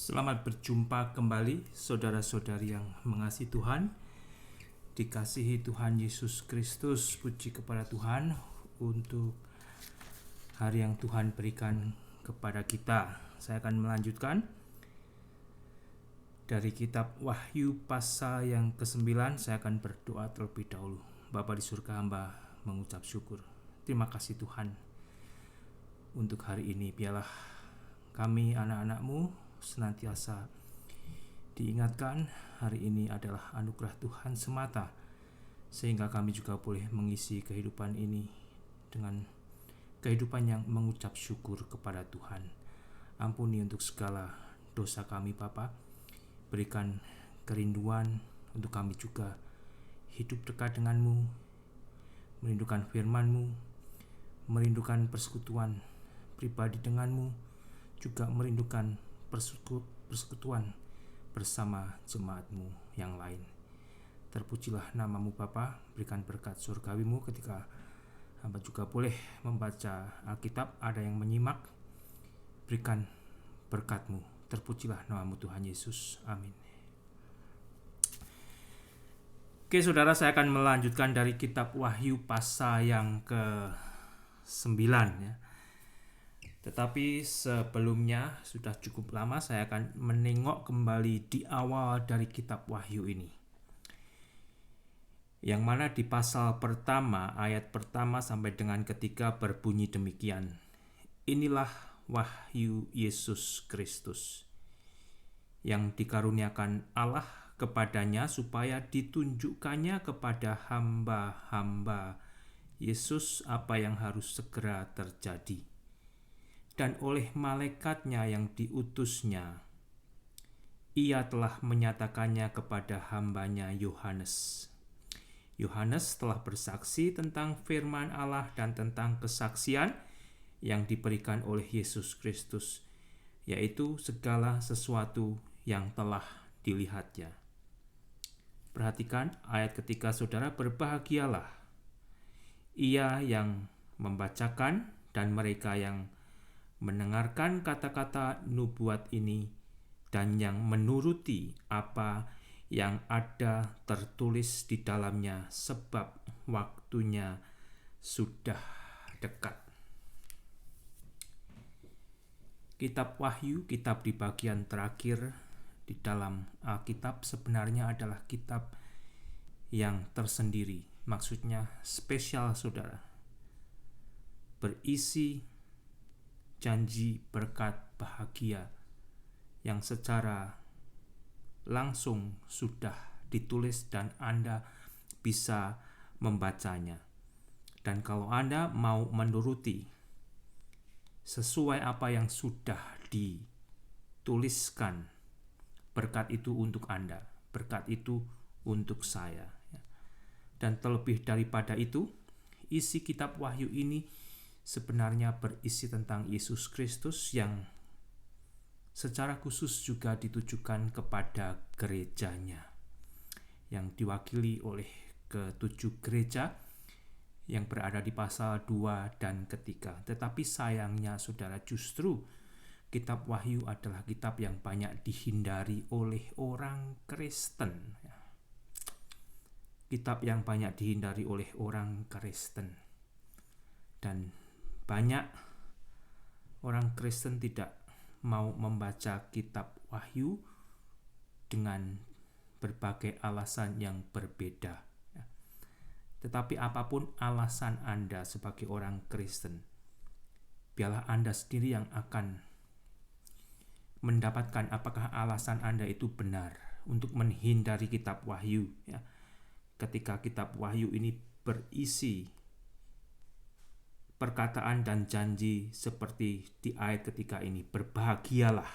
Selamat berjumpa kembali saudara-saudari yang mengasihi Tuhan, dikasihi Tuhan Yesus Kristus. Puji kepada Tuhan untuk hari yang Tuhan berikan kepada kita. Saya akan melanjutkan dari kitab Wahyu pasal yang ke-9. Saya akan berdoa terlebih dahulu. Bapa di surga, hamba mengucap syukur. Terima kasih Tuhan untuk hari ini. Biarlah kami anak-anak-Mu senantiasa diingatkan hari ini adalah anugerah Tuhan semata, sehingga kami juga boleh mengisi kehidupan ini dengan kehidupan yang mengucap syukur kepada Tuhan. Ampuni untuk segala dosa kami Bapa, berikan kerinduan untuk kami juga hidup dekat dengan-Mu, merindukan firman-Mu, merindukan persekutuan pribadi dengan-Mu, juga merindukan persekutuan bersama jemaat-Mu yang lain. Terpujilah nama-Mu Bapa, berikan berkat surgawi-Mu ketika hamba juga boleh membaca Alkitab, ada yang menyimak, berikan berkat-Mu. Terpujilah nama-Mu Tuhan Yesus, amin. Oke saudara, saya akan melanjutkan dari kitab Wahyu pasal yang ke-9 ya. Tetapi sebelumnya sudah cukup lama saya akan menengok kembali di awal dari kitab Wahyu ini. Yang mana di pasal pertama, ayat pertama sampai dengan ketiga berbunyi demikian. Inilah wahyu Yesus Kristus yang dikaruniakan Allah kepadanya supaya ditunjukkannya kepada hamba-hamba Yesus apa yang harus segera terjadi. Dan oleh malaikatnya yang diutusnya, ia telah menyatakannya kepada hambanya Yohanes. Yohanes telah bersaksi tentang firman Allah dan tentang kesaksian yang diberikan oleh Yesus Kristus, yaitu segala sesuatu yang telah dilihatnya. Perhatikan ayat ketiga saudara, berbahagialah ia yang membacakan dan mereka yang mendengarkan kata-kata nubuat ini dan yang menuruti apa yang ada tertulis di dalamnya, sebab waktunya sudah dekat. Kitab Wahyu, kitab di bagian terakhir di dalam Alkitab, sebenarnya adalah kitab yang tersendiri, maksudnya spesial saudara, berisi janji berkat bahagia yang secara langsung sudah ditulis dan Anda bisa membacanya. Dan kalau Anda mau menuruti sesuai apa yang sudah dituliskan, berkat itu untuk Anda, berkat itu untuk saya. Dan terlebih daripada itu, isi kitab Wahyu ini sebenarnya berisi tentang Yesus Kristus yang secara khusus juga ditujukan kepada gerejanya, yang diwakili oleh ke-7 gereja yang berada di pasal 2 dan ketiga. Tetapi sayangnya saudara, justru kitab Wahyu adalah kitab yang banyak dihindari oleh orang Kristen. Kitab yang banyak dihindari oleh orang Kristen. Dan banyak orang Kristen tidak mau membaca kitab Wahyu dengan berbagai alasan yang berbeda. Tetapi apapun alasan Anda sebagai orang Kristen, biarlah Anda sendiri yang akan mendapatkan apakah alasan Anda itu benar untuk menghindari kitab Wahyu. Ketika kitab Wahyu ini berisi perkataan dan janji seperti di ayat ketiga ini, berbahagialah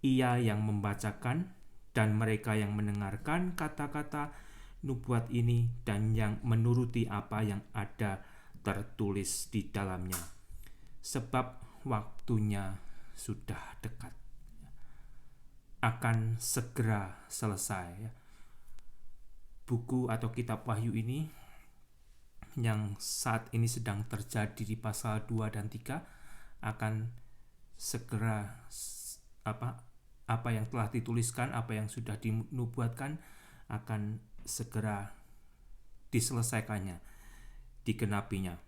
ia yang membacakan dan mereka yang mendengarkan kata-kata nubuat ini dan yang menuruti apa yang ada tertulis di dalamnya, sebab waktunya sudah dekat, akan segera selesai. Buku atau kitab Wahyu ini yang saat ini sedang terjadi di pasal 2 dan 3 akan segera apa yang telah dituliskan, apa yang sudah dinubuatkan akan segera diselesaikannya, digenapinya.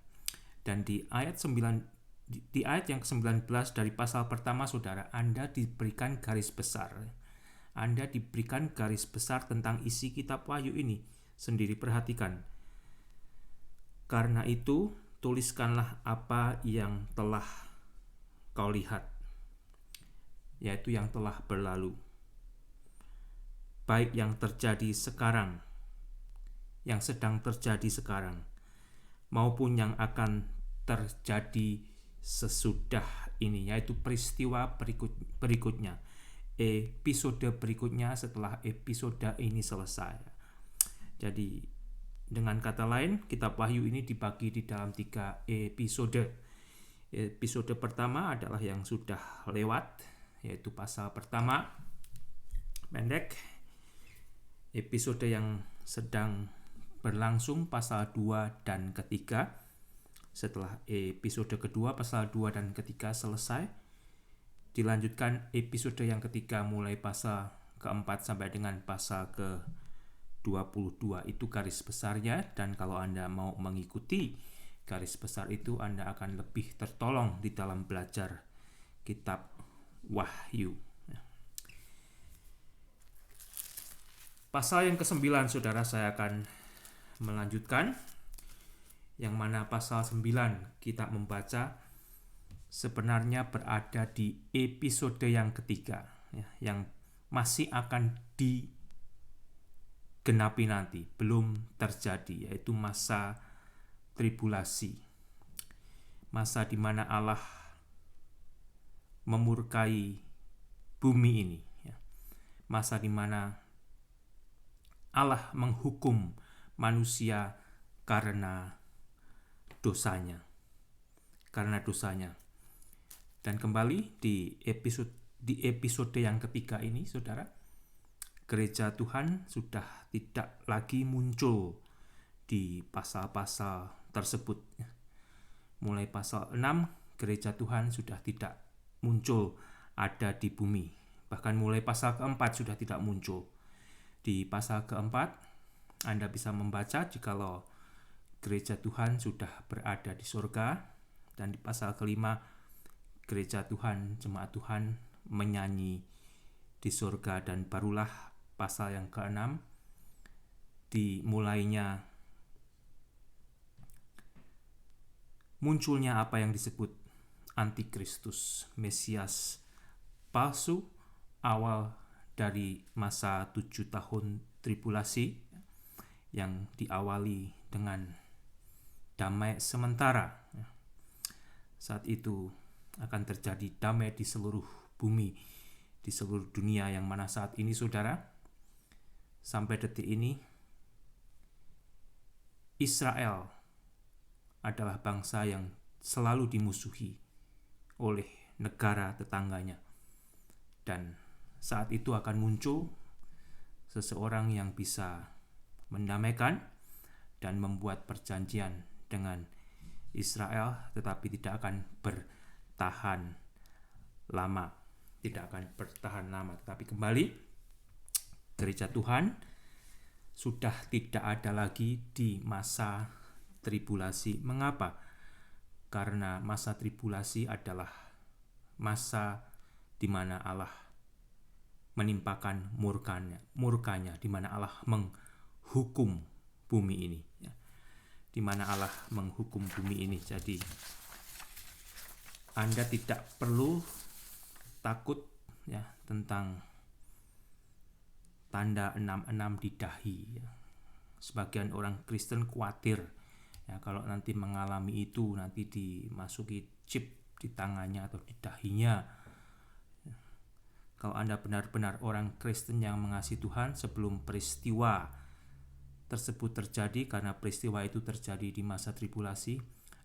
Dan di ayat yang ke-19 dari pasal pertama, saudara, Anda diberikan garis besar. Anda diberikan garis besar tentang isi kitab Wahyu ini. Sendiri perhatikan. Karena itu, tuliskanlah apa yang telah kau lihat, yaitu yang telah berlalu, baik yang terjadi sekarang, yang sedang terjadi sekarang, maupun yang akan terjadi sesudah ini, yaitu peristiwa berikutnya, episode berikutnya setelah episode ini selesai. Jadi dengan kata lain, kitab Wahyu ini dibagi di dalam 3 episode. Episode pertama adalah yang sudah lewat, yaitu pasal pertama, pendek. Episode yang sedang berlangsung, pasal 2 dan ketiga. Setelah episode kedua, pasal 2 dan ketiga selesai, dilanjutkan episode yang ketiga mulai pasal keempat sampai dengan pasal ke-22. Itu garis besarnya, dan kalau Anda mau mengikuti garis besar itu, Anda akan lebih tertolong di dalam belajar kitab Wahyu. Pasal yang ke-9, saudara, saya akan melanjutkan, yang mana pasal 9 kita membaca sebenarnya berada di episode yang ketiga, yang masih akan digenapi nanti, belum terjadi, yaitu masa tribulasi, masa di mana Allah memurkai bumi ini, masa di mana Allah menghukum manusia karena dosanya. Dan kembali di episode yang ketiga ini, saudara, gereja Tuhan sudah tidak lagi muncul di pasal-pasal tersebut. Mulai pasal 6, gereja Tuhan sudah tidak muncul ada di bumi. Bahkan mulai pasal keempat sudah tidak muncul. Di pasal keempat, Anda bisa membaca jikalau gereja Tuhan sudah berada di surga. Dan di pasal kelima, gereja Tuhan, jemaat Tuhan menyanyi di surga. Dan barulah pasal yang keenam, dimulainya munculnya apa yang disebut antikristus, Mesias palsu, awal dari masa 7 tahun tribulasi yang diawali dengan damai sementara. Saat itu akan terjadi damai di seluruh bumi, di seluruh dunia, yang mana saat ini, saudara, sampai detik ini, Israel adalah bangsa yang selalu dimusuhi oleh negara tetangganya. Dan saat itu akan muncul seseorang yang bisa mendamaikan dan membuat perjanjian dengan Israel, tetapi tidak akan bertahan lama. Tetapi kembali, gereja Tuhan sudah tidak ada lagi di masa tribulasi. Mengapa? Karena masa tribulasi adalah masa di mana Allah menimpakan murkanya, di mana Allah menghukum bumi ini, di mana Allah menghukum bumi ini. Jadi Anda tidak perlu takut tentang tanda 66 di dahi. Sebagian orang Kristen khawatir kalau nanti mengalami itu, nanti dimasuki chip di tangannya atau di dahinya. Kalau Anda benar-benar orang Kristen yang mengasihi Tuhan, sebelum peristiwa tersebut terjadi, karena peristiwa itu terjadi di masa tribulasi,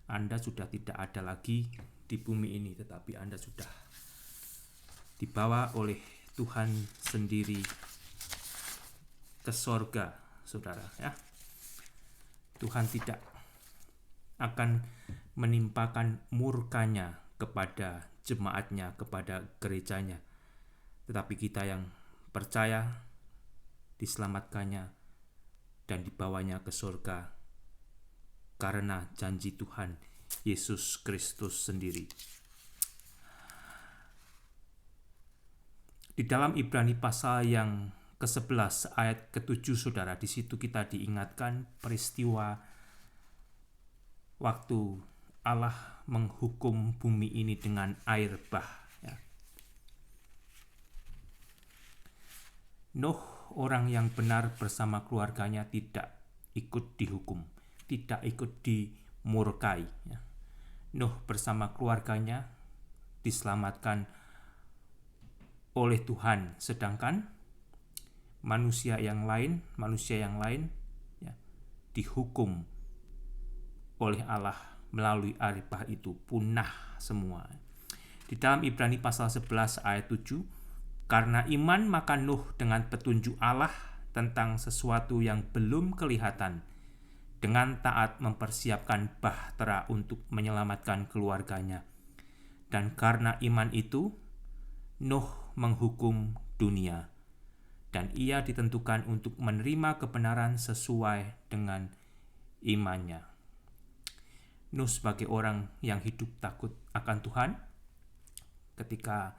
Anda sudah tidak ada lagi di bumi ini, tetapi Anda sudah dibawa oleh Tuhan sendiri ke sorga, saudara, Tuhan tidak akan menimpakan murkanya kepada jemaatnya, kepada gerejanya. Tetapi kita yang percaya diselamatkannya dan dibawanya ke surga karena janji Tuhan Yesus Kristus sendiri. Di dalam Ibrani pasal yang ke-11 ayat ke-7, saudara, di situ kita diingatkan peristiwa waktu Allah menghukum bumi ini dengan air bah. Ya. Nuh, orang yang benar bersama keluarganya, tidak ikut dihukum, tidak ikut dimurkai. Ya. Nuh bersama keluarganya diselamatkan oleh Tuhan, sedangkan manusia yang lain ya, dihukum oleh Allah melalui air bah itu, punah semua. Di dalam Ibrani pasal 11 ayat 7, karena iman maka Nuh dengan petunjuk Allah tentang sesuatu yang belum kelihatan, dengan taat mempersiapkan bahtera untuk menyelamatkan keluarganya. Dan karena iman itu, Nuh menghukum dunia, dan ia ditentukan untuk menerima kebenaran sesuai dengan imannya. Nuh sebagai orang yang hidup takut akan Tuhan, ketika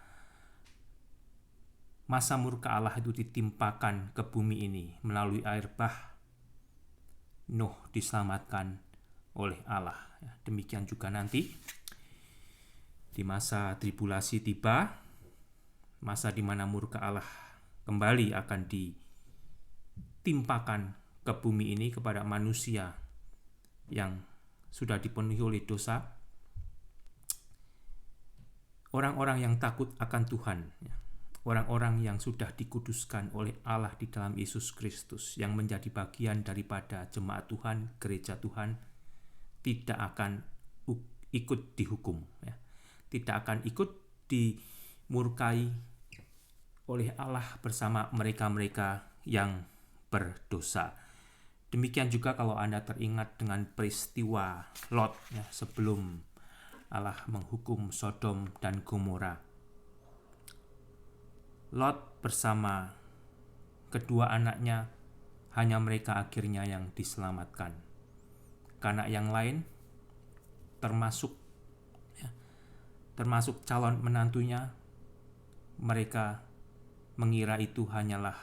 masa murka Allah itu ditimpakan ke bumi ini melalui air bah, Nuh diselamatkan oleh Allah. Demikian juga nanti di masa tribulasi tiba, masa di mana murka Allah kembali akan ditimpakan ke bumi ini kepada manusia yang sudah dipenuhi oleh dosa. Orang-orang yang takut akan Tuhan, orang-orang yang sudah dikuduskan oleh Allah di dalam Yesus Kristus, yang menjadi bagian daripada jemaat Tuhan, gereja Tuhan, tidak akan ikut dihukum, tidak akan ikut dimurkai oleh Allah bersama mereka-mereka yang berdosa. Demikian juga kalau Anda teringat dengan peristiwa Lot, sebelum Allah menghukum Sodom dan Gomora. Lot bersama kedua anaknya, hanya mereka akhirnya yang diselamatkan. Karena yang lain termasuk calon menantunya, mereka mengira itu hanyalah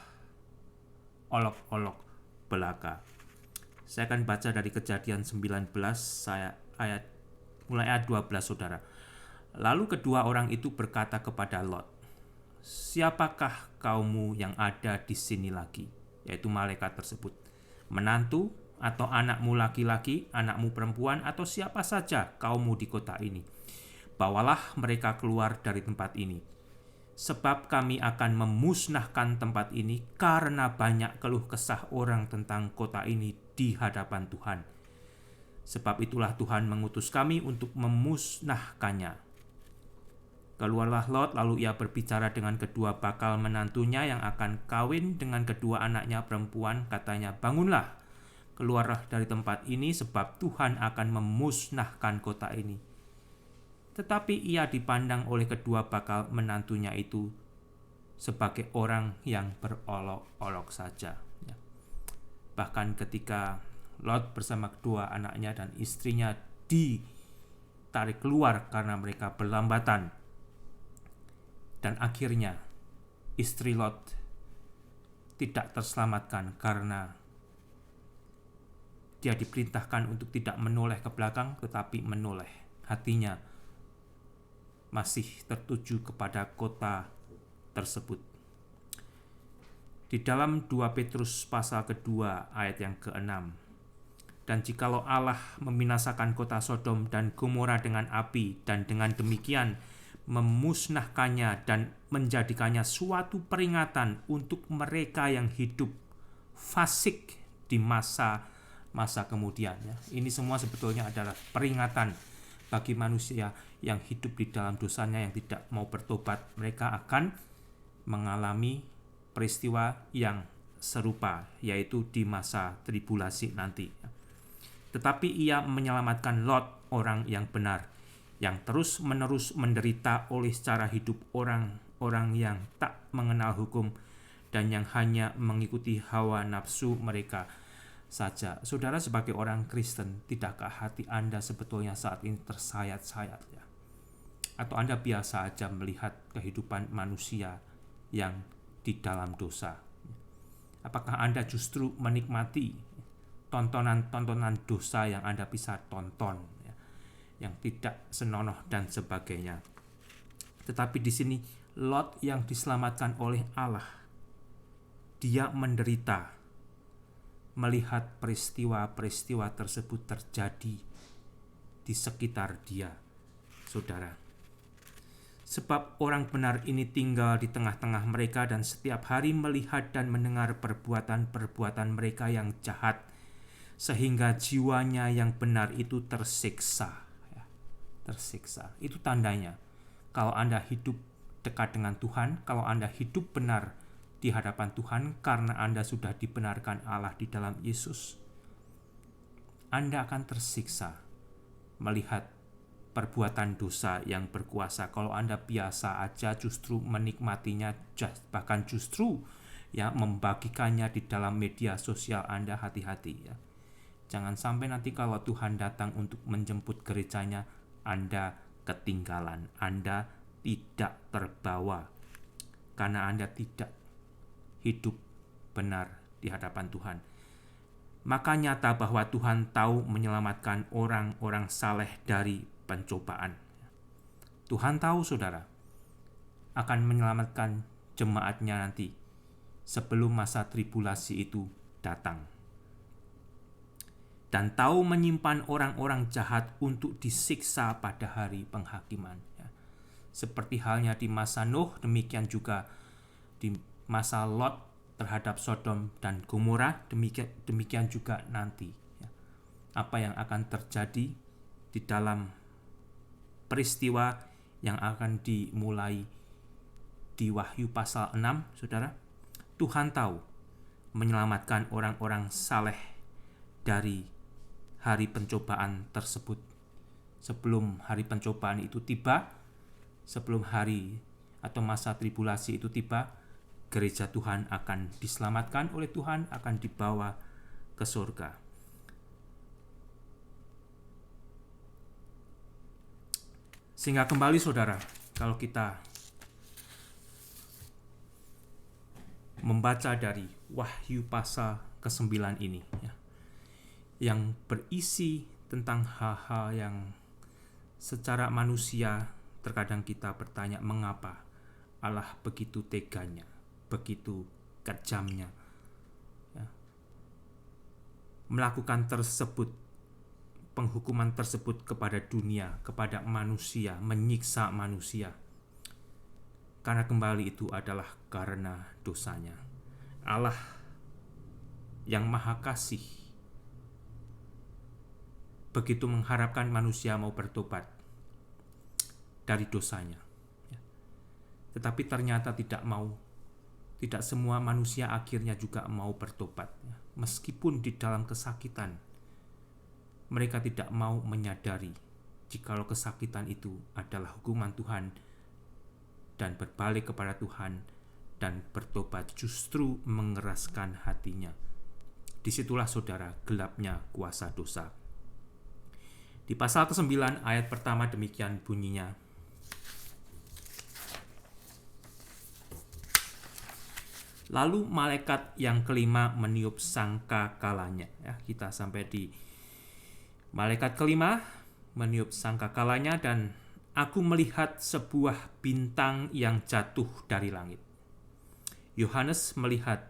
olok-olok belaka. Saya akan baca dari Kejadian 19 mulai ayat 12, saudara. Lalu kedua orang itu berkata kepada Lot, "Siapakah kaummu yang ada di sini lagi?" Yaitu malaikat tersebut. "Menantu atau anakmu laki-laki, anakmu perempuan, atau siapa saja kaummu di kota ini. Bawalah mereka keluar dari tempat ini. Sebab kami akan memusnahkan tempat ini karena banyak keluh kesah orang tentang kota ini di hadapan Tuhan. Sebab itulah Tuhan mengutus kami untuk memusnahkannya." Keluarlah Lot, lalu ia berbicara dengan kedua bakal menantunya yang akan kawin dengan kedua anaknya perempuan. Katanya, "Bangunlah, keluarlah dari tempat ini, sebab Tuhan akan memusnahkan kota ini." Tetapi ia dipandang oleh kedua bakal menantunya itu sebagai orang yang berolok-olok saja. Bahkan ketika Lot bersama kedua anaknya dan istrinya ditarik keluar karena mereka berlambatan, dan akhirnya istri Lot tidak terselamatkan karena dia diperintahkan untuk tidak menoleh ke belakang, tetapi menoleh hatinya masih tertuju kepada kota tersebut. Di dalam 2 Petrus pasal kedua ayat yang ke-6, "Dan jikalau Allah membinasakan kota Sodom dan Gomora dengan api, dan dengan demikian memusnahkannya dan menjadikannya suatu peringatan untuk mereka yang hidup fasik di masa kemudian." Ini semua sebetulnya adalah peringatan bagi manusia yang hidup di dalam dosanya, yang tidak mau bertobat. Mereka akan mengalami peristiwa yang serupa, yaitu di masa tribulasi nanti. Tetapi ia menyelamatkan Lot, orang yang benar, yang terus-menerus menderita oleh cara hidup orang orang yang tak mengenal hukum dan yang hanya mengikuti hawa nafsu mereka saja. Saudara, sebagai orang Kristen, tidakkah hati Anda sebetulnya saat ini tersayat-sayat ya? Atau Anda biasa aja melihat kehidupan manusia yang di dalam dosa? Apakah Anda justru menikmati tontonan-tontonan dosa yang Anda bisa tonton ya, yang tidak senonoh dan sebagainya? Tetapi di sini Lot yang diselamatkan oleh Allah, dia menderita melihat peristiwa-peristiwa tersebut terjadi di sekitar dia, saudara. Sebab orang benar ini tinggal di tengah-tengah mereka dan setiap hari melihat dan mendengar perbuatan-perbuatan mereka yang jahat, sehingga jiwanya yang benar itu tersiksa. Tersiksa, itu tandanya kalau Anda hidup dekat dengan Tuhan, kalau Anda hidup benar di hadapan Tuhan karena Anda sudah dibenarkan Allah di dalam Yesus, Anda akan tersiksa melihat perbuatan dosa yang berkuasa. Kalau Anda biasa aja justru menikmatinya, bahkan justru ya membagikannya di dalam media sosial Anda, hati-hati ya. Jangan sampai nanti kalau Tuhan datang untuk menjemput gerejanya, Anda ketinggalan, Anda tidak terbawa karena Anda tidak hidup benar di hadapan Tuhan. Maka nyata bahwa Tuhan tahu menyelamatkan orang-orang saleh dari pencobaan. Tuhan tahu, saudara, akan menyelamatkan jemaatnya nanti sebelum masa tribulasi itu datang. Dan tahu menyimpan orang-orang jahat untuk disiksa pada hari penghakiman. Seperti halnya di masa Nuh, demikian juga di masa Lot terhadap Sodom dan Gomora, demikian juga nanti. Apa yang akan terjadi di dalam peristiwa yang akan dimulai di Wahyu pasal 6, saudara. Tuhan tahu menyelamatkan orang-orang saleh dari hari pencobaan tersebut. Sebelum hari pencobaan itu tiba, sebelum hari atau masa tribulasi itu tiba, gereja Tuhan akan diselamatkan oleh Tuhan, akan dibawa ke surga. Sehingga kembali, saudara, kalau kita membaca dari Wahyu pasal ke-9 ini ya, yang berisi tentang hal-hal yang secara manusia terkadang kita bertanya, mengapa Allah begitu teganya, begitu kejamnya ya, melakukan penghukuman tersebut kepada dunia, kepada manusia, menyiksa manusia. Karena kembali itu adalah karena dosanya. Allah yang Maha Kasih begitu mengharapkan manusia mau bertobat dari dosanya. Tetapi ternyata tidak mau. Tidak semua manusia akhirnya juga mau bertobat. Meskipun di dalam kesakitan, mereka tidak mau menyadari jikalau kesakitan itu adalah hukuman Tuhan dan berbalik kepada Tuhan dan bertobat justru mengeraskan hatinya. Disitulah, saudara, gelapnya kuasa dosa. Di pasal ke-9 ayat pertama demikian bunyinya. Lalu malaikat yang kelima meniup sangkakalanya. Ya, kita sampai di malaikat kelima meniup sangkakalanya, dan aku melihat sebuah bintang yang jatuh dari langit. Yohanes melihat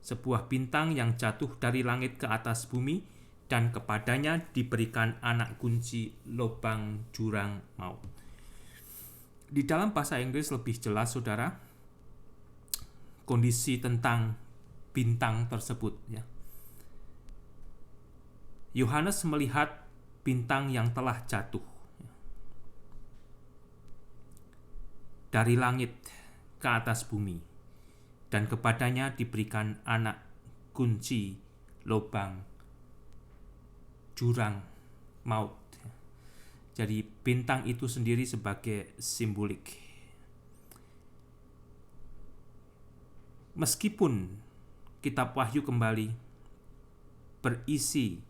sebuah bintang yang jatuh dari langit ke atas bumi, dan kepadanya diberikan anak kunci lubang jurang maut. Di dalam bahasa Inggris lebih jelas, saudara, kondisi tentang bintang tersebut ya. Yohanes melihat bintang yang telah jatuh dari langit ke atas bumi, dan kepadanya diberikan anak kunci lubang jurang maut. Jadi bintang itu sendiri sebagai simbolik. Meskipun kitab Wahyu kembali berisi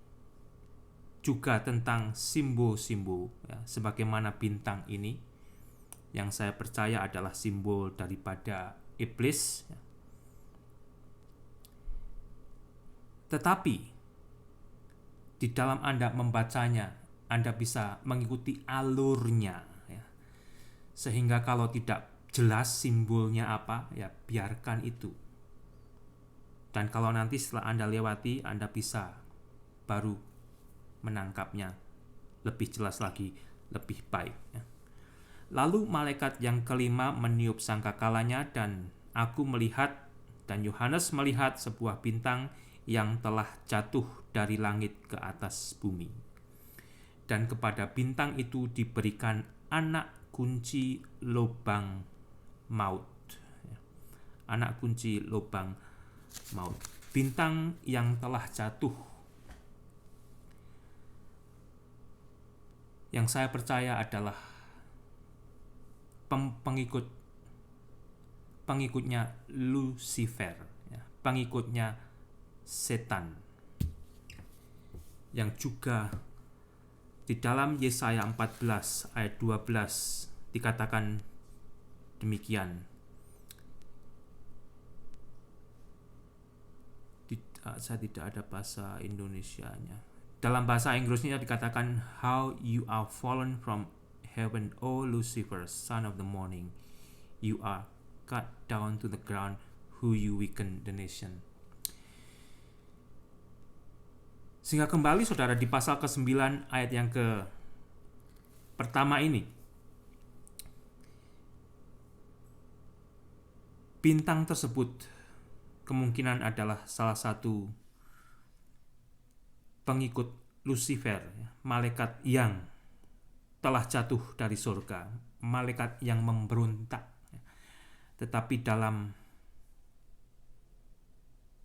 juga tentang simbol-simbol, ya, sebagaimana bintang ini yang saya percaya adalah simbol daripada iblis, ya. Tetapi di dalam Anda membacanya, Anda bisa mengikuti alurnya, ya. Sehingga kalau tidak jelas simbolnya apa, ya biarkan itu. Dan kalau nanti setelah Anda lewati, Anda bisa baru menangkapnya lebih jelas lagi, lebih baik, ya. Lalu malaikat yang kelima meniup sangkakalanya, dan aku melihat, dan Yohanes melihat sebuah bintang yang telah jatuh dari langit ke atas bumi. Dan kepada bintang itu diberikan anak kunci lubang maut. Anak kunci lubang maut. Bintang yang telah jatuh, yang saya percaya adalah pengikutnya Lucifer, ya, pengikutnya setan, yang juga di dalam Yesaya 14 ayat 12 dikatakan demikian. Saya tidak ada bahasa Indonesianya. Dalam bahasa Inggrisnya dikatakan, how you are fallen from heaven, O Lucifer, son of the morning. You are cut down to the ground, who you weaken the nation. Sehingga kembali saudara di pasal ke-9 ayat yang pertama ini, bintang tersebut kemungkinan adalah salah satu pengikut Lucifer, malaikat yang telah jatuh dari surga, malaikat yang memberontak. Tetapi dalam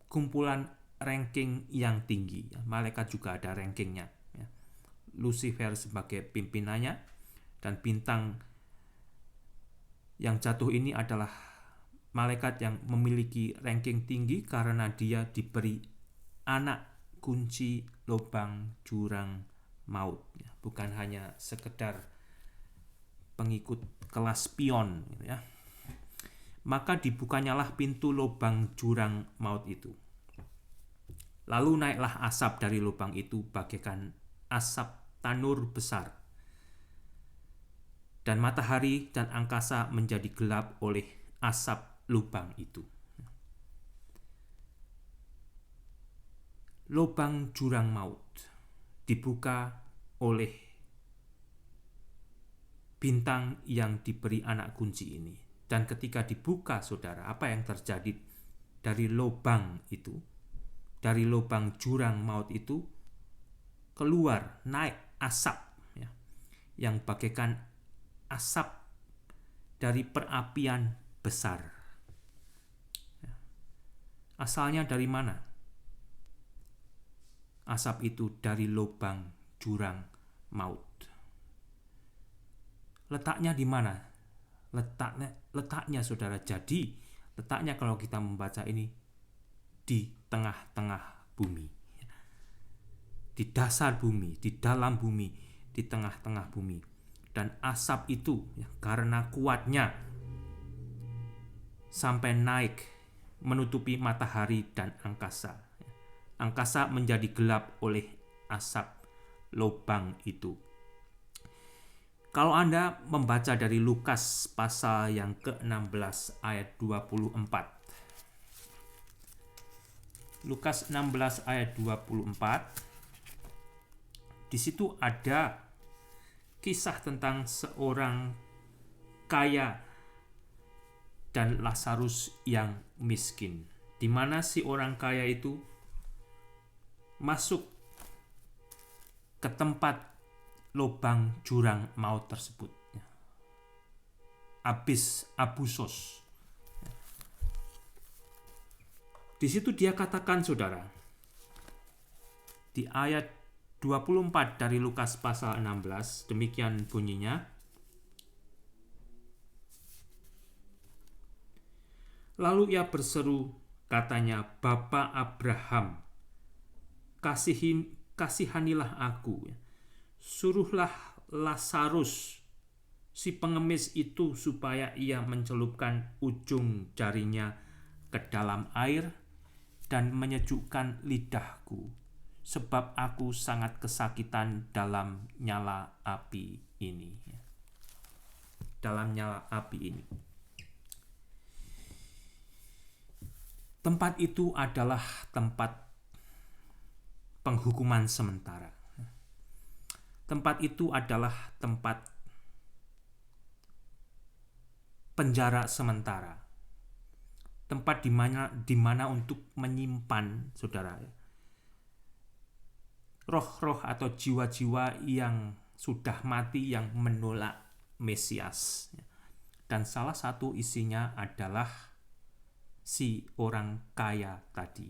kumpulan ranking yang tinggi, malaikat juga ada rankingnya, ya. Lucifer sebagai pimpinannya, dan bintang yang jatuh ini adalah malaikat yang memiliki ranking tinggi karena dia diberi anak kunci lubang jurang maut, ya. Bukan hanya sekedar pengikut kelas pion, ya. Maka dibukanyalah pintu lubang jurang maut itu. Lalu naiklah asap dari lubang itu bagaikan asap tanur besar, dan matahari dan angkasa menjadi gelap oleh asap lubang itu. Lubang jurang maut dibuka oleh bintang yang diberi anak kunci ini. Dan ketika dibuka, saudara, apa yang terjadi dari lubang itu, dari lubang jurang maut itu, keluar, naik asap, ya, yang bagaikan asap dari perapian besar. Asalnya dari mana? Asap itu dari lubang jurang maut. Letaknya di mana? Letaknya saudara, jadi letaknya kalau kita membaca ini di tengah-tengah bumi, di dasar bumi, di dalam bumi, di tengah-tengah bumi. Dan asap itu, ya, karena kuatnya sampai naik menutupi matahari dan angkasa. Angkasa menjadi gelap oleh asap lubang itu. Kalau Anda membaca dari Lukas pasal yang ke-16 ayat 24. Lukas 16 ayat 24. Di situ ada kisah tentang seorang kaya dan Lazarus yang miskin, di mana si orang kaya itu masuk ke tempat lubang jurang maut tersebut, Abusos. Di situ dia katakan, saudara, di ayat 24 dari Lukas pasal 16, demikian bunyinya. Lalu ia berseru, katanya, Bapa Abraham, kasihanilah aku. Suruhlah Lazarus, si pengemis itu, supaya ia mencelupkan ujung jarinya ke dalam air dan menyejukkan lidahku, sebab aku sangat kesakitan dalam nyala api ini. Dalam nyala api ini. Tempat itu adalah tempat penghukuman sementara. Tempat itu adalah tempat penjara sementara. Tempat di mana untuk menyimpan, saudara, roh-roh atau jiwa-jiwa yang sudah mati yang menolak Mesias. Dan salah satu isinya adalah si orang kaya tadi.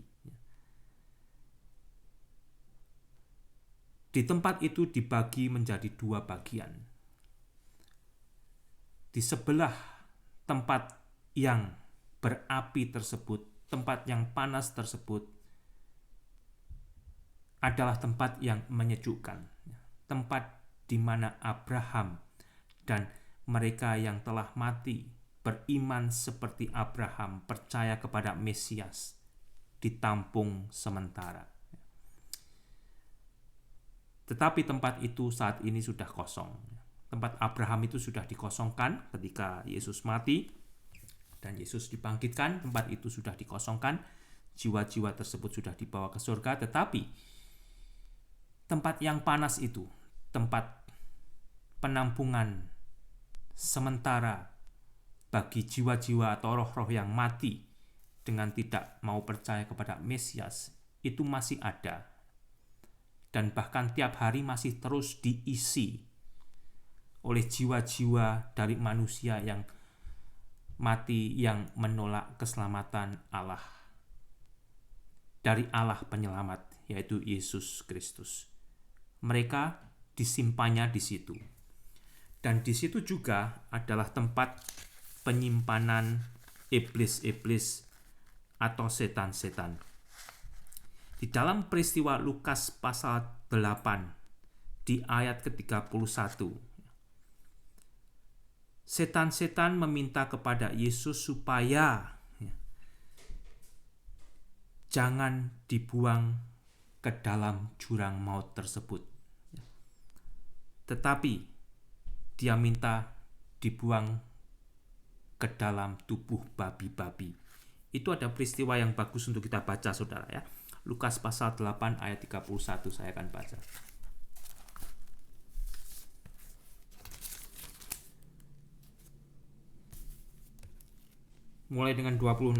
Di tempat itu dibagi menjadi dua bagian. Di sebelah tempat yang berapi tersebut, tempat yang panas tersebut, adalah tempat yang menyejukkan. Tempat di mana Abraham dan mereka yang telah mati beriman seperti Abraham, percaya kepada Mesias, ditampung sementara. Tetapi tempat itu saat ini sudah kosong. Tempat Abraham itu sudah dikosongkan ketika Yesus mati dan Yesus dibangkitkan. Tempat itu sudah dikosongkan, jiwa-jiwa tersebut sudah dibawa ke surga. Tetapi tempat yang panas itu, tempat penampungan sementara bagi jiwa-jiwa atau roh-roh yang mati dengan tidak mau percaya kepada Mesias, itu masih ada. Dan bahkan tiap hari masih terus diisi oleh jiwa-jiwa dari manusia yang mati, yang menolak keselamatan Allah, dari Allah penyelamat, yaitu Yesus Kristus. Mereka disimpannya di situ. Dan di situ juga adalah tempat penyimpanan iblis-iblis atau setan-setan. Di dalam peristiwa Lukas pasal 8 di ayat ke-31, setan-setan meminta kepada Yesus supaya jangan dibuang ke dalam jurang maut tersebut. Tetapi dia minta dibuang ke dalam tubuh babi-babi. Itu ada peristiwa yang bagus untuk kita baca, saudara, ya. Lukas pasal 8 ayat 31 saya akan baca. Mulai dengan 26.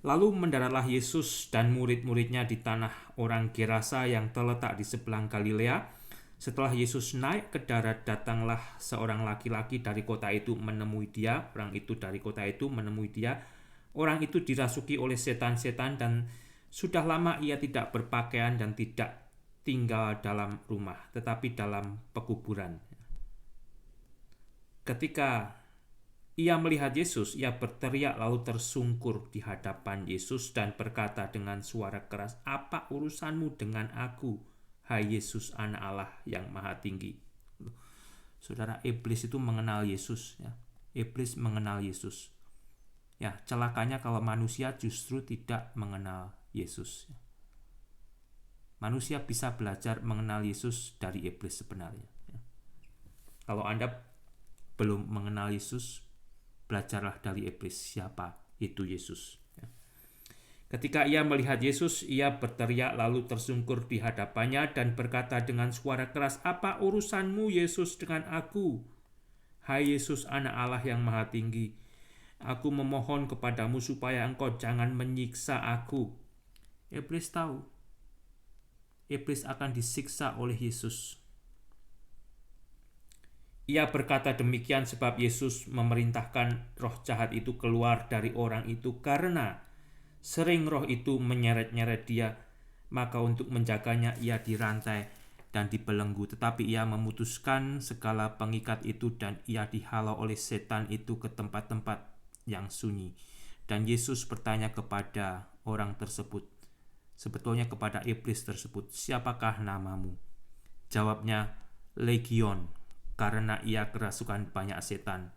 Lalu mendaratlah Yesus dan murid-muridnya di tanah orang Gerasa yang terletak di sebelah Galilea. Setelah Yesus naik ke darat, datanglah seorang laki-laki dari kota itu menemui dia. Orang itu dari kota itu menemui dia. Orang itu dirasuki oleh setan-setan dan sudah lama ia tidak berpakaian dan tidak tinggal dalam rumah, tetapi dalam pekuburan. Ketika ia melihat Yesus, ia berteriak lalu tersungkur di hadapan Yesus dan berkata dengan suara keras, "Apa urusanmu dengan aku, hai Yesus, Anak Allah yang Maha Tinggi?" Saudara, iblis itu mengenal Yesus, ya. Iblis mengenal Yesus. Ya, celakanya kalau manusia justru tidak mengenal Yesus. Manusia bisa belajar mengenal Yesus dari iblis sebenarnya. Kalau Anda belum mengenal Yesus, belajarlah dari iblis siapa itu Yesus. Ketika ia melihat Yesus, ia berteriak lalu tersungkur di hadapannya dan berkata dengan suara keras, "Apa urusanmu Yesus dengan aku? Hai Yesus, Anak Allah yang Maha Tinggi, aku memohon kepadamu supaya engkau jangan menyiksa aku." Iblis tahu, iblis akan disiksa oleh Yesus. Ia berkata demikian sebab Yesus memerintahkan roh jahat itu keluar dari orang itu karena sering roh itu menyeret-nyeret dia. Maka untuk menjaganya ia dirantai dan dibelenggu. Tetapi ia memutuskan segala pengikat itu dan ia dihalau oleh setan itu ke tempat-tempat yang sunyi. Dan Yesus bertanya kepada orang tersebut, sebetulnya kepada iblis tersebut, "Siapakah namamu?" Jawabnya, "Legion," karena ia kerasukan banyak setan.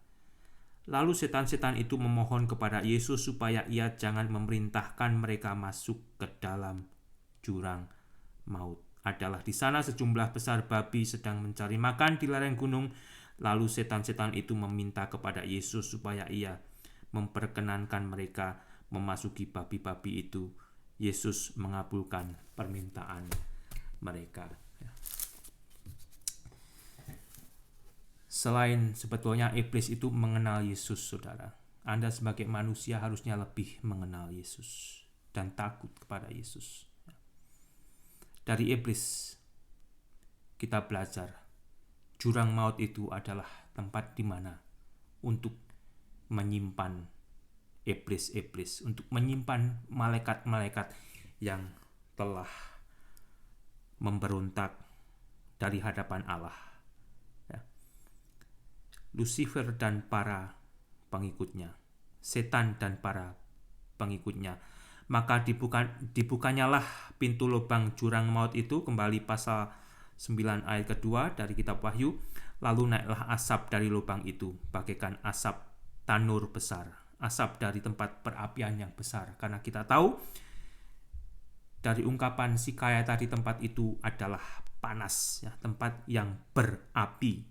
Lalu setan-setan itu memohon kepada Yesus supaya ia jangan memerintahkan mereka masuk ke dalam jurang maut. Adalah di sana sejumlah besar babi sedang mencari makan di lereng gunung. Lalu setan-setan itu meminta kepada Yesus supaya ia memperkenankan mereka memasuki babi-babi itu. Yesus mengabulkan permintaan mereka. Selain sebetulnya iblis itu mengenal Yesus, saudara, Anda sebagai manusia harusnya lebih mengenal Yesus dan takut kepada Yesus. Dari iblis kita belajar jurang maut itu adalah tempat di mana untuk menyimpan iblis-iblis, untuk menyimpan malaikat-malaikat yang telah memberontak dari hadapan Allah. Lucifer dan para pengikutnya, setan dan para pengikutnya. Maka dibukanyalah pintu lubang jurang maut itu, kembali pasal 9 ayat kedua dari kitab Wahyu. Lalu naiklah asap dari lubang itu, bagaikan asap tanur besar, asap dari tempat perapian yang besar. Karena kita tahu dari ungkapan si kaya tadi, tempat itu adalah panas, ya, tempat yang berapi.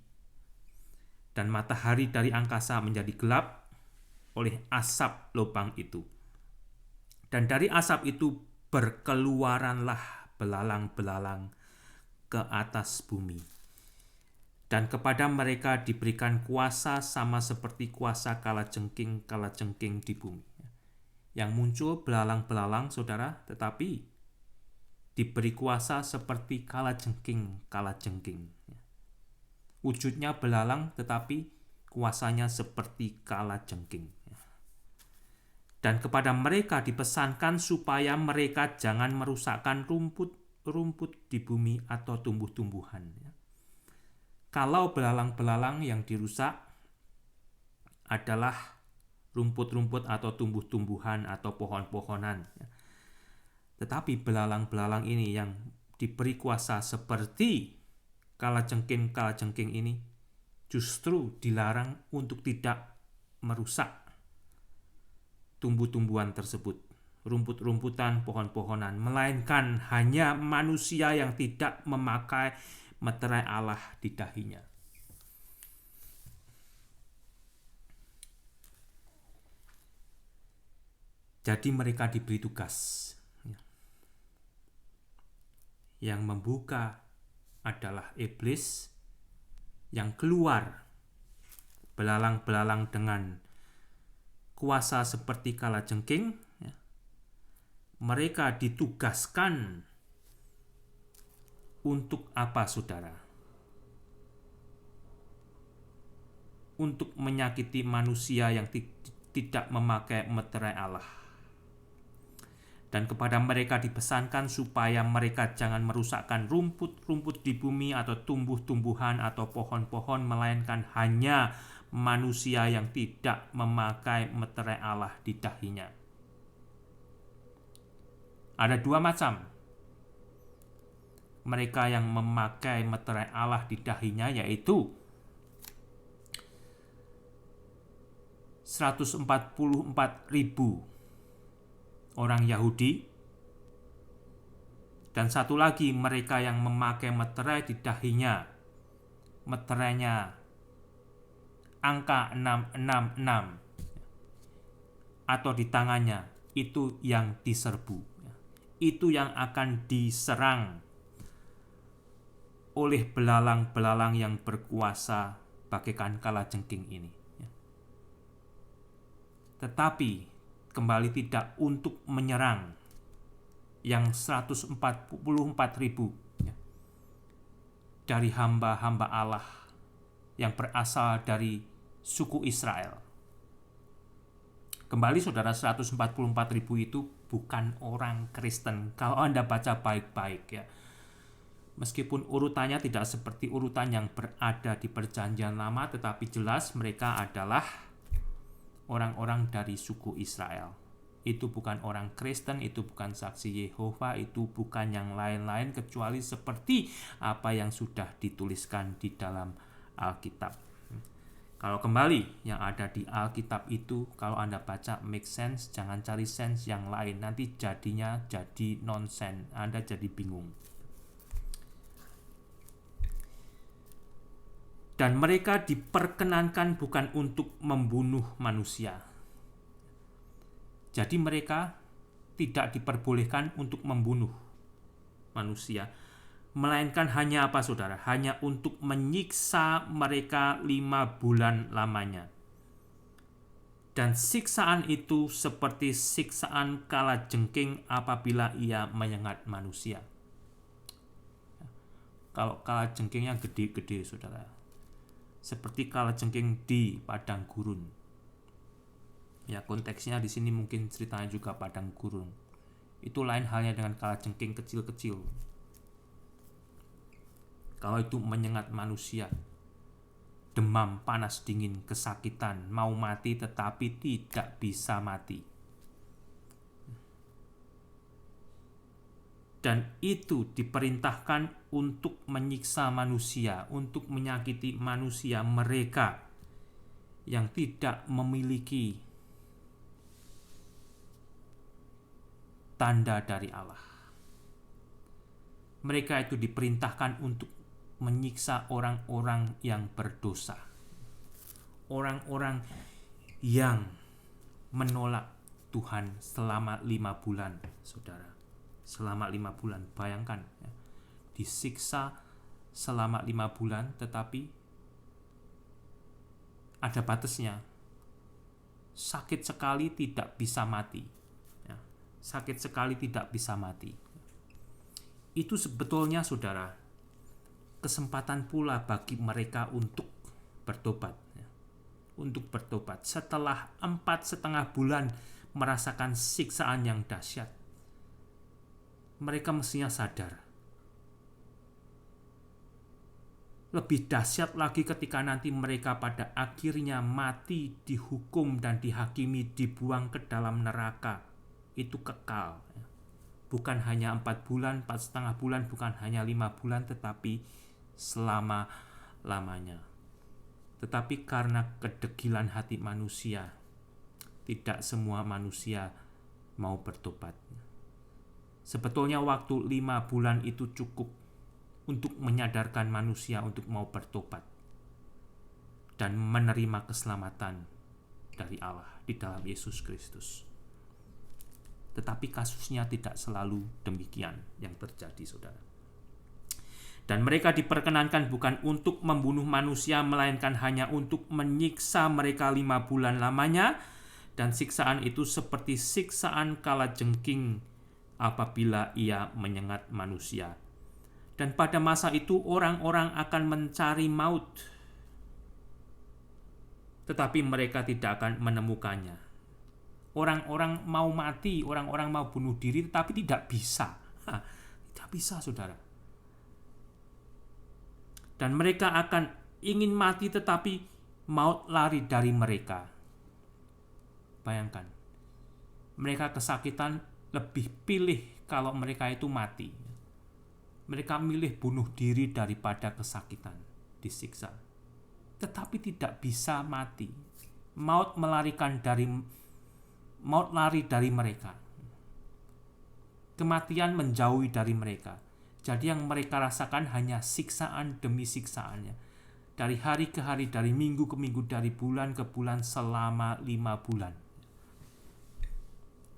Dan matahari dari angkasa menjadi gelap oleh asap lubang itu. Dan dari asap itu berkeluaranlah belalang-belalang ke atas bumi. Dan kepada mereka diberikan kuasa sama seperti kuasa kalajengking di bumi. Yang muncul belalang-belalang, saudara, tetapi diberi kuasa seperti kalajengking. Wujudnya belalang, tetapi kuasanya seperti kalajengking. Dan kepada mereka dipesankan supaya mereka jangan merusakkan rumput di bumi atau tumbuh-tumbuhan. Kalau belalang-belalang yang dirusak adalah rumput-rumput atau tumbuh-tumbuhan atau pohon-pohonan. Tetapi belalang-belalang ini yang diberi kuasa seperti kalajengking ini justru dilarang untuk tidak merusak tumbuh-tumbuhan tersebut, rumput-rumputan, pohon-pohonan, melainkan hanya manusia yang tidak memakai meterai Allah di dahinya. Jadi mereka diberi tugas. Yang membuka adalah iblis, yang keluar belalang-belalang dengan kuasa seperti kalajengking. Mereka ditugaskan untuk apa, saudara? Untuk menyakiti manusia yang tidak memakai meterai Allah. Dan kepada mereka dipesankan supaya mereka jangan merusakkan rumput-rumput di bumi atau tumbuh-tumbuhan atau pohon-pohon, melainkan hanya manusia yang tidak memakai meterai Allah di dahinya. Ada dua macam. Mereka yang memakai meterai Allah di dahinya, yaitu 144.000 orang Yahudi, dan satu lagi mereka yang memakai meterai di dahinya, meterainya angka 666 atau di tangannya, itu yang diserbu, itu yang akan diserang oleh belalang-belalang yang berkuasa bagaikan kalajengking ini. Tetapi kembali tidak untuk menyerang yang 144.000 dari hamba-hamba Allah yang berasal dari suku Israel. Kembali, saudara, 144.000 itu bukan orang Kristen. Kalau Anda baca baik-baik, ya, meskipun urutannya tidak seperti urutan yang berada di Perjanjian Lama, tetapi jelas mereka adalah orang-orang dari suku Israel. Itu bukan orang Kristen, itu bukan saksi Yehova, itu bukan yang lain-lain kecuali seperti apa yang sudah dituliskan di dalam Alkitab. Kalau kembali yang ada di Alkitab itu, kalau Anda baca make sense, jangan cari sense yang lain. Nanti jadinya jadi nonsense, Anda jadi bingung. Dan mereka diperkenankan bukan untuk membunuh manusia. Jadi mereka tidak diperbolehkan untuk membunuh manusia, melainkan hanya apa saudara? Hanya untuk menyiksa mereka 5 bulan lamanya. Dan siksaan itu seperti siksaan kalajengking apabila ia menyengat manusia. Kalau kalajengkingnya gede-gede saudara, seperti kalajengking di padang gurun. Ya, konteksnya di sini mungkin ceritanya juga padang gurun. Itu lain halnya dengan kalajengking kecil-kecil. Kalau itu menyengat manusia, demam, panas, dingin, kesakitan, mau mati tetapi tidak bisa mati. Dan itu diperintahkan untuk menyiksa manusia, untuk menyakiti manusia, mereka yang tidak memiliki tanda dari Allah. Mereka itu diperintahkan untuk menyiksa orang-orang yang berdosa. Orang-orang yang menolak Tuhan selama 5 bulan, saudara. Selama 5 bulan, bayangkan. Ya, disiksa selama 5 bulan, tetapi ada batasnya. Sakit sekali tidak bisa mati. Sakit sekali tidak bisa mati. Itu sebetulnya saudara, kesempatan pula bagi mereka untuk bertobat. Untuk bertobat setelah 4,5 bulan merasakan siksaan yang dahsyat. Mereka mestinya sadar. Lebih dahsyat lagi ketika nanti mereka pada akhirnya mati, dihukum dan dihakimi, dibuang ke dalam neraka. Itu kekal. Bukan hanya 4 bulan, 4,5 bulan, bukan hanya 5 bulan, tetapi selama-lamanya. Tetapi karena kedegilan hati manusia, tidak semua manusia mau bertobat. Sebetulnya waktu 5 bulan itu cukup untuk menyadarkan manusia untuk mau bertobat dan menerima keselamatan dari Allah di dalam Yesus Kristus. Tetapi kasusnya tidak selalu demikian yang terjadi, saudara. Dan mereka diperkenankan bukan untuk membunuh manusia, melainkan hanya untuk menyiksa mereka 5 bulan lamanya. Dan siksaan itu seperti siksaan kalajengking apabila ia menyengat manusia. Dan pada masa itu orang-orang akan mencari maut, tetapi mereka tidak akan menemukannya. Orang-orang mau mati, orang-orang mau bunuh diri, tetapi tidak bisa. Tidak bisa, saudara. Dan mereka akan ingin mati, tetapi maut lari dari mereka. Bayangkan, mereka kesakitan, lebih pilih kalau mereka itu mati. Mereka milih bunuh diri daripada kesakitan, disiksa. Tetapi tidak bisa mati. Maut lari dari mereka. Kematian menjauhi dari mereka. Jadi yang mereka rasakan hanya siksaan demi siksaannya. Dari hari ke hari, dari minggu ke minggu, dari bulan ke bulan selama 5 bulan.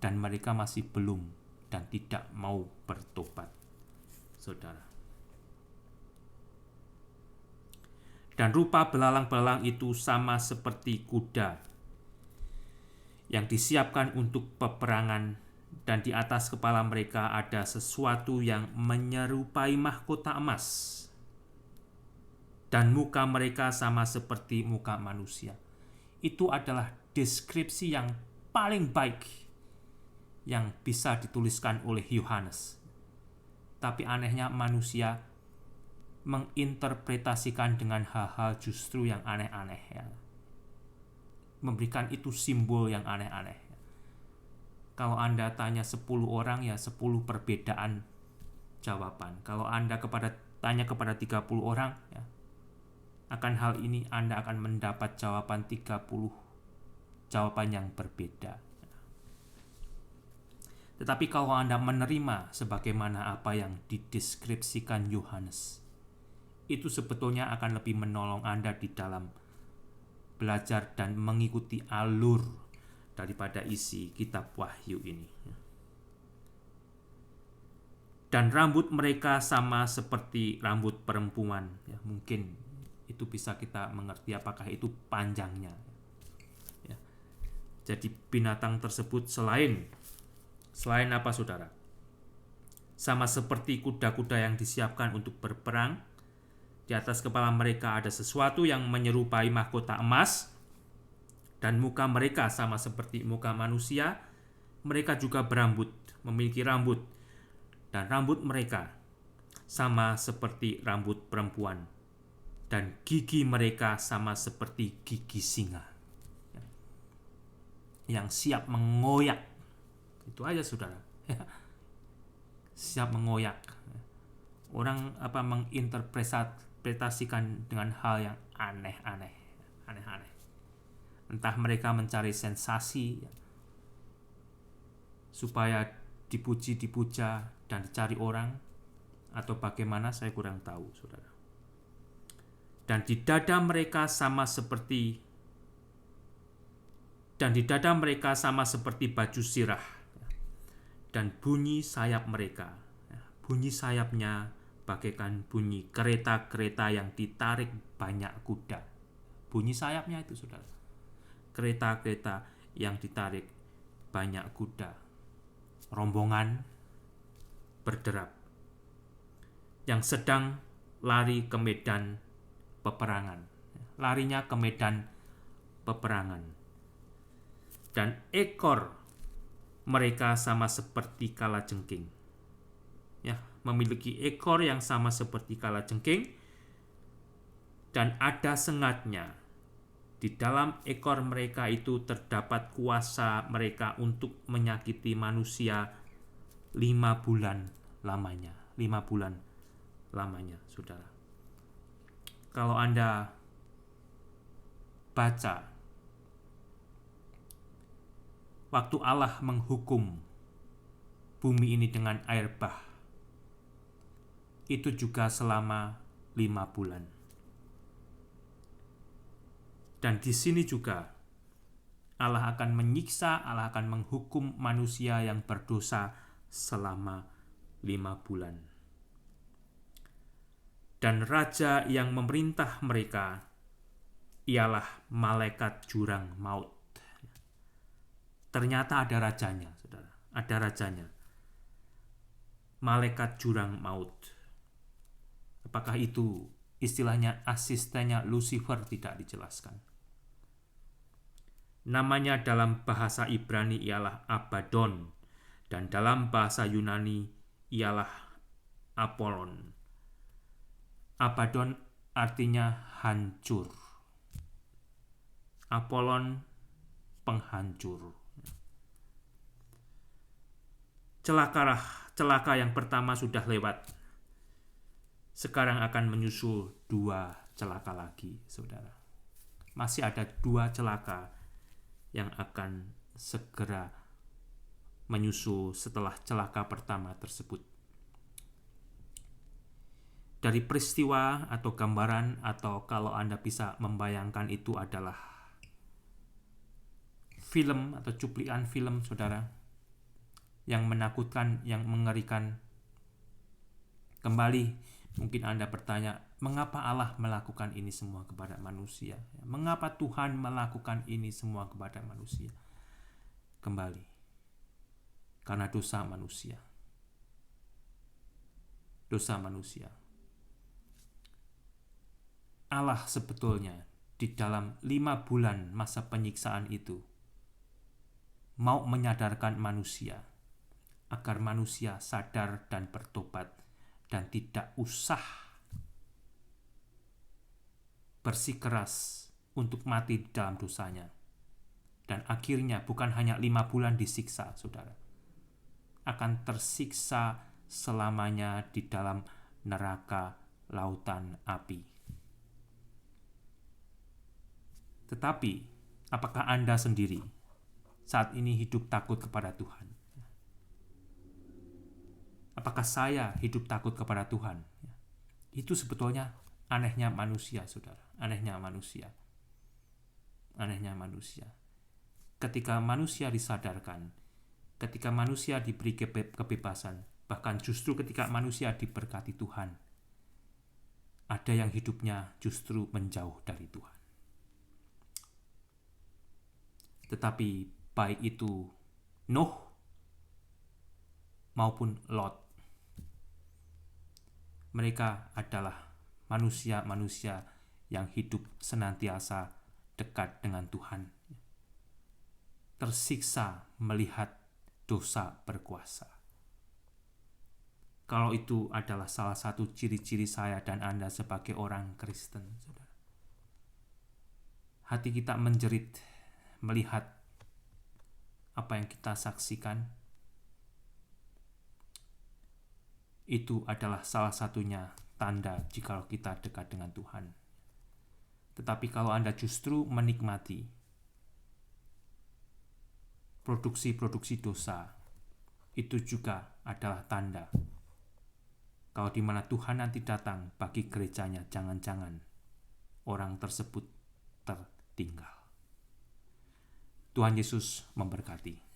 Dan mereka masih belum dan tidak mau bertobat, saudara. Dan rupa belalang-belalang itu sama seperti kuda yang disiapkan untuk peperangan, dan di atas kepala mereka ada sesuatu yang menyerupai mahkota emas, dan muka mereka sama seperti muka manusia. Itu adalah deskripsi yang paling baik yang bisa dituliskan oleh Yohanes. Tapi anehnya manusia menginterpretasikan dengan hal-hal justru yang aneh-aneh, ya. memberikan itu simbol yang aneh-aneh. Kalau Anda tanya 10 orang, ya 10 perbedaan jawaban. Kalau Anda tanya kepada 30 orang, ya, akan hal ini Anda akan mendapat jawaban 30 jawaban yang berbeda. Tetapi kalau Anda menerima sebagaimana apa yang dideskripsikan Yohanes, itu sebetulnya akan lebih menolong Anda di dalam belajar dan mengikuti alur daripada isi kitab Wahyu ini. Dan rambut mereka sama seperti rambut perempuan. Ya, mungkin itu bisa kita mengerti apakah itu panjangnya. Ya. Jadi binatang tersebut selain apa, saudara? Sama seperti kuda-kuda yang disiapkan untuk berperang. Di atas kepala mereka ada sesuatu yang menyerupai mahkota emas, dan muka mereka sama seperti muka manusia. Mereka juga memiliki rambut, dan rambut mereka sama seperti rambut perempuan, dan gigi mereka sama seperti gigi singa yang siap mengoyak. Itu aja, saudara. Siap mengoyak. Orang menginterpretasikan dengan hal yang aneh-aneh. Entah mereka mencari sensasi supaya dipuja dan dicari orang, atau bagaimana, saya kurang tahu, saudara. Dan di dada mereka sama seperti baju sirah, dan bunyi sayap mereka. Bunyi sayapnya bagaikan bunyi kereta-kereta yang ditarik banyak kuda. Bunyi sayapnya itu, saudara. Kereta-kereta yang ditarik banyak kuda. Rombongan berderap yang sedang lari ke medan peperangan. Larinya ke medan peperangan. Dan ekor mereka sama seperti kalajengking. Ya, memiliki ekor yang sama seperti kalajengking, dan ada sengatnya. Di dalam ekor mereka itu terdapat kuasa mereka untuk menyakiti manusia 5 bulan lamanya. 5 bulan lamanya, saudara. Kalau Anda baca waktu Allah menghukum bumi ini dengan air bah, itu juga selama 5 bulan. Dan di sini juga Allah akan menyiksa, Allah akan menghukum manusia yang berdosa selama 5 bulan. Dan raja yang memerintah mereka ialah malaikat jurang maut. Ternyata ada rajanya, saudara. Ada rajanya. Malaikat jurang maut. Apakah itu istilahnya asistennya Lucifer? Tidak dijelaskan. Namanya dalam bahasa Ibrani ialah Abaddon, dan dalam bahasa Yunani ialah Apollon. Abaddon artinya hancur. Apollon penghancur. Celaka yang pertama sudah lewat. Sekarang akan menyusul 2 celaka lagi, saudara. Masih ada 2 celaka yang akan segera menyusul setelah celaka pertama tersebut. Dari peristiwa atau gambaran, atau kalau Anda bisa membayangkan, itu adalah film atau cuplikan film, saudara, yang menakutkan, yang mengerikan. Kembali, mungkin Anda bertanya, mengapa Allah melakukan ini semua kepada manusia? Mengapa Tuhan melakukan ini semua kepada manusia? Kembali, karena dosa manusia. Dosa manusia. Allah sebetulnya di dalam 5 bulan masa penyiksaan itu mau menyadarkan manusia agar manusia sadar dan bertobat dan tidak usah bersikeras untuk mati di dalam dosanya. Dan akhirnya bukan hanya 5 bulan disiksa, saudara. Akan tersiksa selamanya di dalam neraka lautan api. Tetapi, apakah Anda sendiri saat ini hidup takut kepada Tuhan? Apakah saya hidup takut kepada Tuhan? Itu sebetulnya anehnya manusia, saudara. Anehnya manusia. Ketika manusia disadarkan, ketika manusia diberi kebebasan, bahkan justru ketika manusia diberkati Tuhan, ada yang hidupnya justru menjauh dari Tuhan. Tetapi baik itu Nuh maupun Lot, mereka adalah manusia-manusia yang hidup senantiasa dekat dengan Tuhan, tersiksa melihat dosa berkuasa. Kalau itu adalah salah satu ciri-ciri saya dan Anda sebagai orang Kristen, saudara. Hati kita menjerit melihat apa yang kita saksikan. Itu adalah salah satunya tanda jika kita dekat dengan Tuhan. Tetapi kalau Anda justru menikmati produksi-produksi dosa, itu juga adalah tanda kalau di mana Tuhan nanti datang bagi gerejanya, jangan-jangan orang tersebut tertinggal. Tuhan Yesus memberkati.